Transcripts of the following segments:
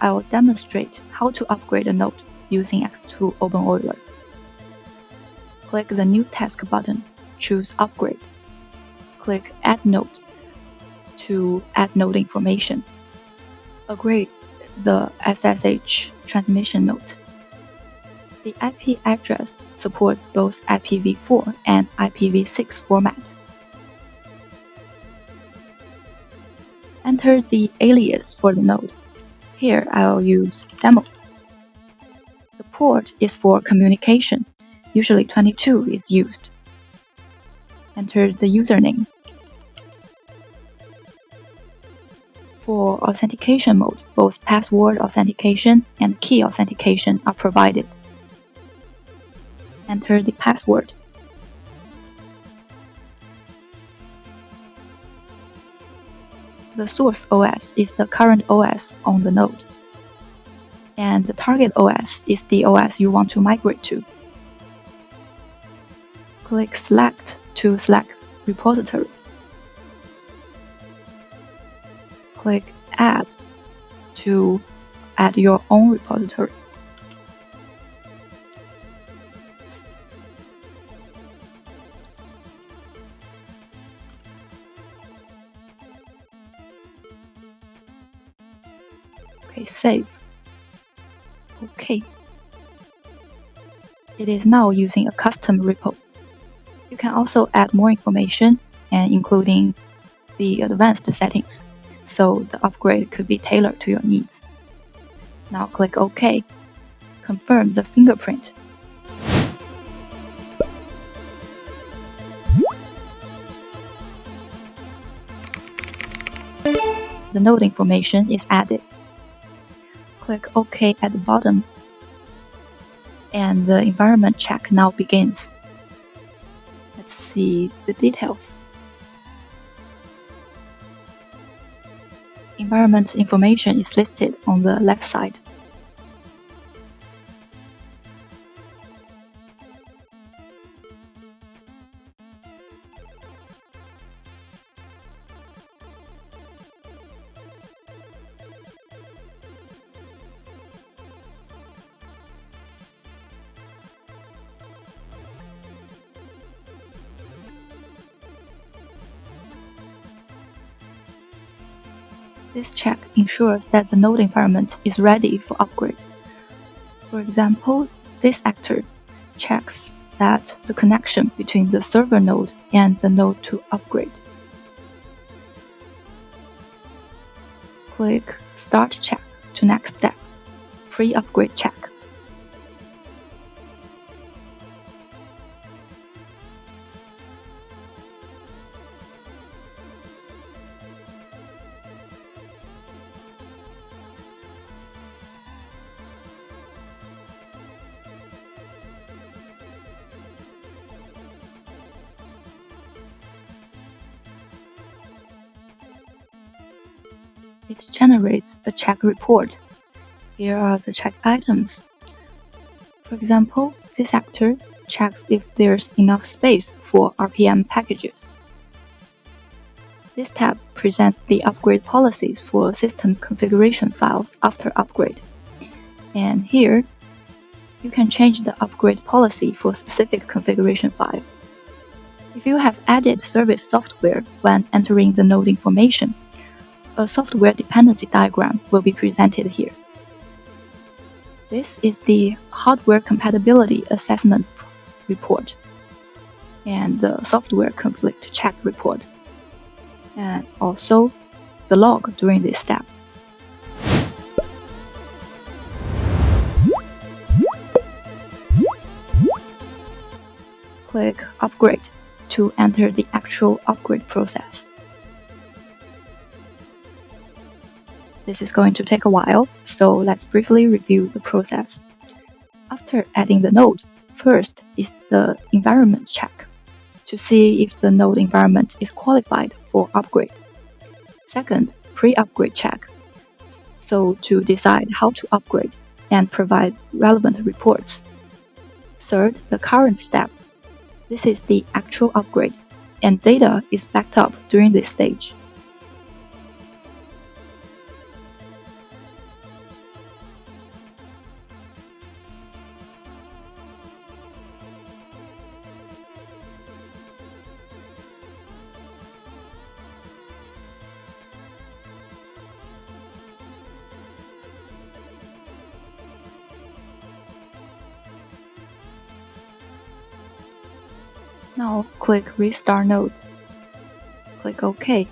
I will demonstrate how to upgrade a node using X2 openEuler. Click the New Task button, choose Upgrade. Click Add Node to add node information. Agree the SSH transmission node. The IP address supports both IPv4 and IPv6 format. Enter the alias for the node. Here I'll use demo. The port is for communication. Usually 22 is used. Enter the username. For authentication mode, both password authentication and key authentication are provided. Enter the password. The source OS is the current OS on the node, and the target OS is the OS you want to migrate to. Click Select to select repository. Click Add to add your own repository. Okay, save. Okay. It is now using a custom repo. You can also add more information and including the advanced settings, so the upgrade could be tailored to your needs. Now click OK. Confirm the fingerprint. The node information is added. Click OK at the bottom, and the environment check now begins. Let's see the details. Environment information is listed on the left side. This check ensures that the node environment is ready for upgrade. For example, this actor checks that the connection between the server node and the node to upgrade. Click Start Check to next step, pre-upgrade check. It generates a check report. Here are the check items. For example, this actor checks if there's enough space for RPM packages. This tab presents the upgrade policies for system configuration files after upgrade. And here, you can change the upgrade policy for specific configuration file. If you have added service software when entering the node information, a software dependency diagram will be presented here. This is the hardware compatibility assessment report and the software conflict check report, and also the log during this step. Click Upgrade to enter the actual upgrade process. This is going to take a while, so let's briefly review the process. After adding the node, first is the environment check to see if the node environment is qualified for upgrade. Second, pre-upgrade check, so to decide how to upgrade and provide relevant reports. Third, the current step. This is the actual upgrade, and data is backed up during this stage. Now click Restart Node. Click OK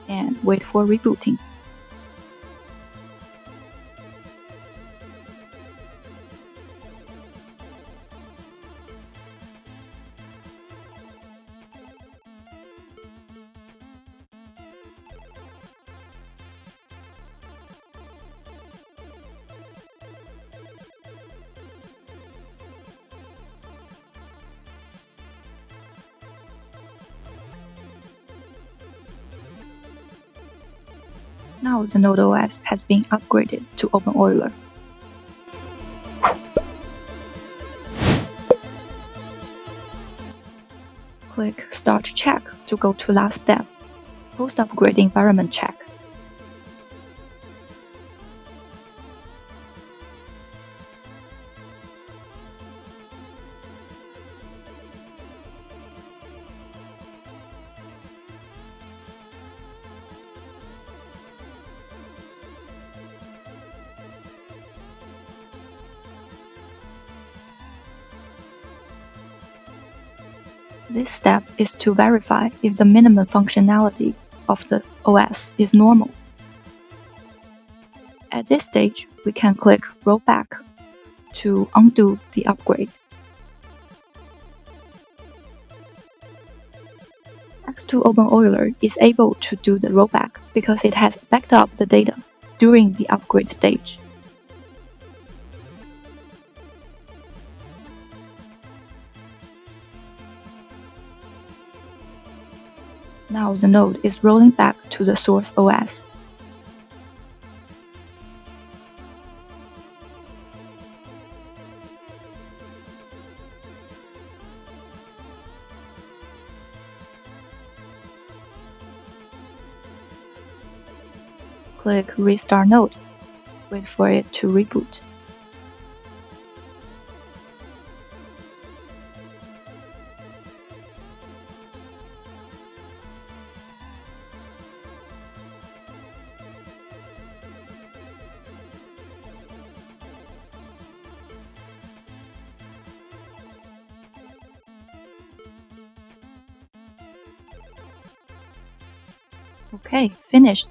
and wait for rebooting. Now the Node OS has been upgraded to openEuler. Click Start Check to go to last step, Post-Upgrade Environment Check. This step is to verify if the minimum functionality of the OS is normal. At this stage, we can click Rollback to undo the upgrade. X2 openEuler is able to do the rollback because it has backed up the data during the upgrade stage. Now the node is rolling back to the source OS. Click Restart Node. Wait for it to reboot. Okay, finished.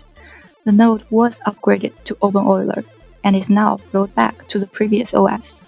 The node was upgraded to openEuler and is now rolled back to the previous OS.